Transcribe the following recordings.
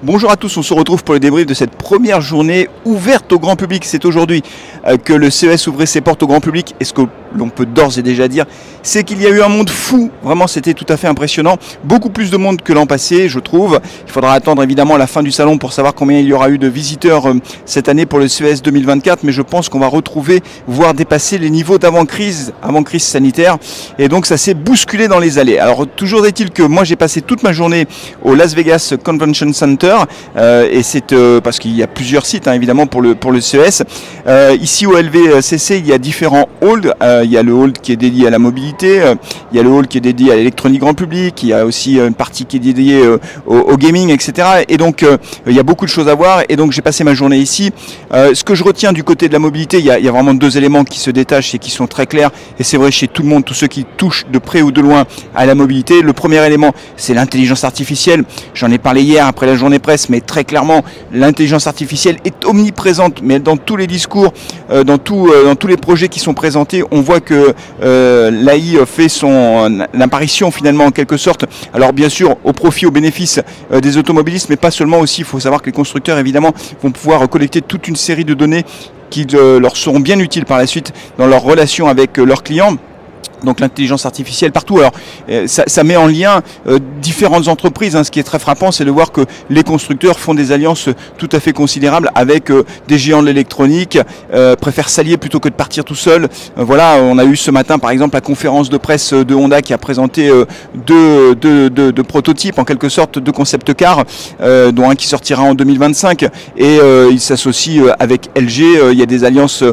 Bonjour à tous, on se retrouve pour le débrief de cette première journée ouverte au grand public. C'est aujourd'hui que le CES ouvrait ses portes au grand public. Et ce que l'on peut d'ores et déjà dire, c'est qu'il y a eu un monde fou. Vraiment, c'était tout à fait impressionnant. Beaucoup plus de monde que l'an passé, je trouve. Il faudra attendre évidemment la fin du salon pour savoir combien il y aura eu de visiteurs cette année pour le CES 2024. Mais je pense qu'on va retrouver, voire dépasser les niveaux d'avant-crise sanitaire. Et donc, ça s'est bousculé dans les allées. Alors, toujours est-il que moi, j'ai passé toute ma journée au Las Vegas Convention Center. Et c'est parce qu'il y a plusieurs sites évidemment pour le CES. Ici au LVCC, il y a différents halls. Il y a le hall qui est dédié à la mobilité, il y a le hall qui est dédié à l'électronique grand public, il y a aussi une partie qui est dédiée au gaming, etc. Et donc il y a beaucoup de choses à voir. Et donc j'ai passé ma journée ici. Ce que je retiens du côté de la mobilité, il y a vraiment deux éléments qui se détachent et qui sont très clairs. Et c'est vrai chez tout le monde, tous ceux qui touchent de près ou de loin à la mobilité. Le premier élément, c'est l'intelligence artificielle. J'en ai parlé hier après la journée presse, mais très clairement, l'intelligence artificielle est omniprésente, mais dans tous les discours, dans tous les projets qui sont présentés, on voit que l'AI fait son apparition finalement en quelque sorte. Alors bien sûr, au profit, au bénéfice des automobilistes, mais pas seulement aussi. Il faut savoir que les constructeurs, évidemment, vont pouvoir collecter toute une série de données qui leur seront bien utiles par la suite dans leur relation avec leurs clients. Donc l'intelligence artificielle partout. Alors ça met en lien différentes entreprises. Ce qui est très frappant, c'est de voir que les constructeurs font des alliances tout à fait considérables avec des géants de l'électronique, préfèrent s'allier plutôt que de partir tout seul. Voilà, on a eu ce matin par exemple la conférence de presse de Honda qui a présenté deux prototypes, en quelque sorte, deux concept cars, dont un qui sortira en 2025. Et ils s'associent avec LG. Il y a des alliances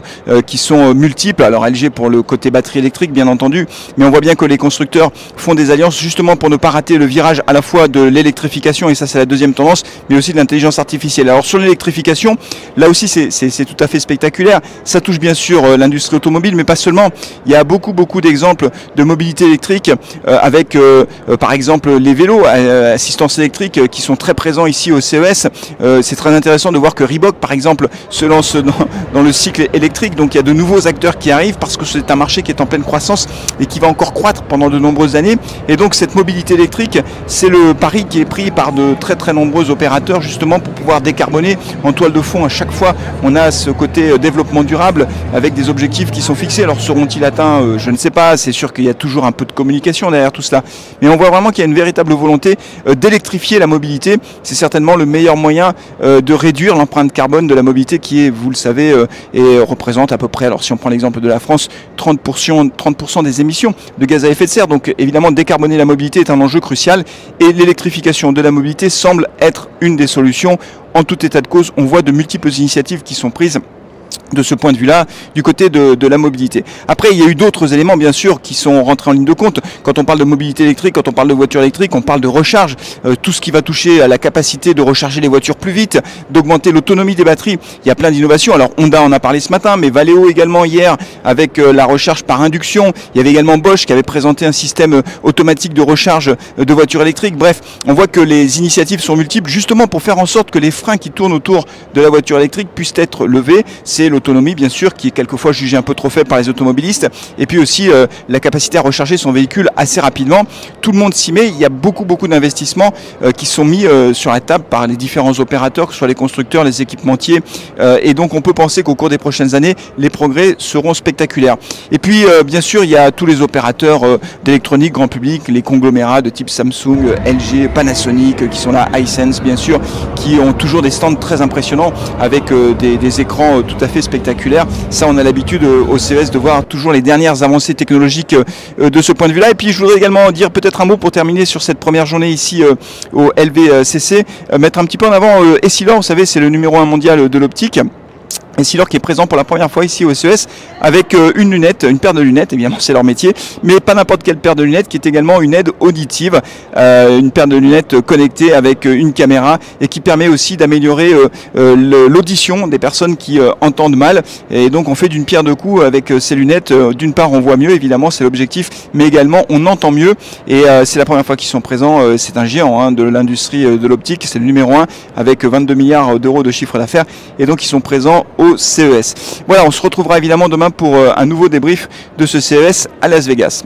qui sont multiples. Alors LG pour le côté batterie électrique, bien entendu. Mais on voit bien que les constructeurs font des alliances justement pour ne pas rater le virage à la fois de l'électrification, et ça c'est la deuxième tendance, mais aussi de l'intelligence artificielle. Alors sur l'électrification, là aussi c'est tout à fait spectaculaire. Ça touche bien sûr l'industrie automobile, mais pas seulement. Il y a beaucoup d'exemples de mobilité électrique avec par exemple les vélos assistance électrique qui sont très présents ici au CES. C'est très intéressant de voir que Reebok par exemple se lance dans le cycle électrique. Donc il y a de nouveaux acteurs qui arrivent parce que c'est un marché qui est en pleine croissance et qui va encore croître pendant de nombreuses années. Et donc cette mobilité électrique, c'est le pari qui est pris par de très nombreux opérateurs justement pour pouvoir décarboner. En toile de fond, à chaque fois, on a ce côté développement durable avec des objectifs qui sont fixés. Alors seront-ils atteints? Je ne sais pas. C'est sûr qu'il y a toujours un peu de communication derrière tout cela. Mais on voit vraiment qu'il y a une véritable volonté d'électrifier la mobilité. C'est certainement le meilleur moyen de réduire l'empreinte carbone de la mobilité qui est, vous le savez, et représente à peu près, alors si on prend l'exemple de la France, 30% des émissions de gaz à effet de serre. Donc évidemment, décarboner la mobilité est un enjeu crucial et l'électrification de la mobilité semble être une des solutions. En tout état de cause, on voit de multiples initiatives qui sont prises de ce point de vue-là, du côté de la mobilité. Après, il y a eu d'autres éléments, bien sûr, qui sont rentrés en ligne de compte. Quand on parle de mobilité électrique, quand on parle de voiture électrique, on parle de recharge. Tout ce qui va toucher à la capacité de recharger les voitures plus vite, d'augmenter l'autonomie des batteries. Il y a plein d'innovations. Alors, Honda en a parlé ce matin, mais Valeo également hier, avec la recharge par induction. Il y avait également Bosch qui avait présenté un système automatique de recharge de voitures électriques. Bref, on voit que les initiatives sont multiples, justement pour faire en sorte que les freins qui tournent autour de la voiture électrique puissent être levés. C'est l'autonomie bien sûr qui est quelquefois jugée un peu trop faible par les automobilistes, et puis aussi la capacité à recharger son véhicule assez rapidement. Tout le monde s'y met. Il y a beaucoup d'investissements qui sont mis sur la table par les différents opérateurs, que ce soit les constructeurs, les équipementiers, et donc on peut penser qu'au cours des prochaines années les progrès seront spectaculaires. Et puis bien sûr il y a tous les opérateurs d'électronique grand public, les conglomérats de type Samsung, LG, Panasonic qui sont là, Hisense bien sûr, qui ont toujours des stands très impressionnants avec des écrans tout à fait spectaculaire. Ça, on a l'habitude au CES de voir toujours les dernières avancées technologiques de ce point de vue-là. Et puis, je voudrais également dire peut-être un mot pour terminer sur cette première journée ici au LVCC, mettre un petit peu en avant Essilor. Vous savez, c'est le numéro 1 mondial de l'optique. Essilor qui est présent pour la première fois ici au CES avec une paire de lunettes, évidemment c'est leur métier, mais pas n'importe quelle paire de lunettes, qui est également une aide auditive, une paire de lunettes connectée avec une caméra et qui permet aussi d'améliorer l'audition des personnes qui entendent mal. Et donc on fait d'une pierre deux coups avec ces lunettes. D'une part on voit mieux, évidemment c'est l'objectif, mais également on entend mieux, et c'est la première fois qu'ils sont présents. C'est un géant de l'industrie de l'optique, c'est le numéro 1 avec 22 milliards d'euros de chiffre d'affaires, et donc ils sont présents au CES. Voilà, on se retrouvera évidemment demain pour un nouveau débrief de ce CES à Las Vegas.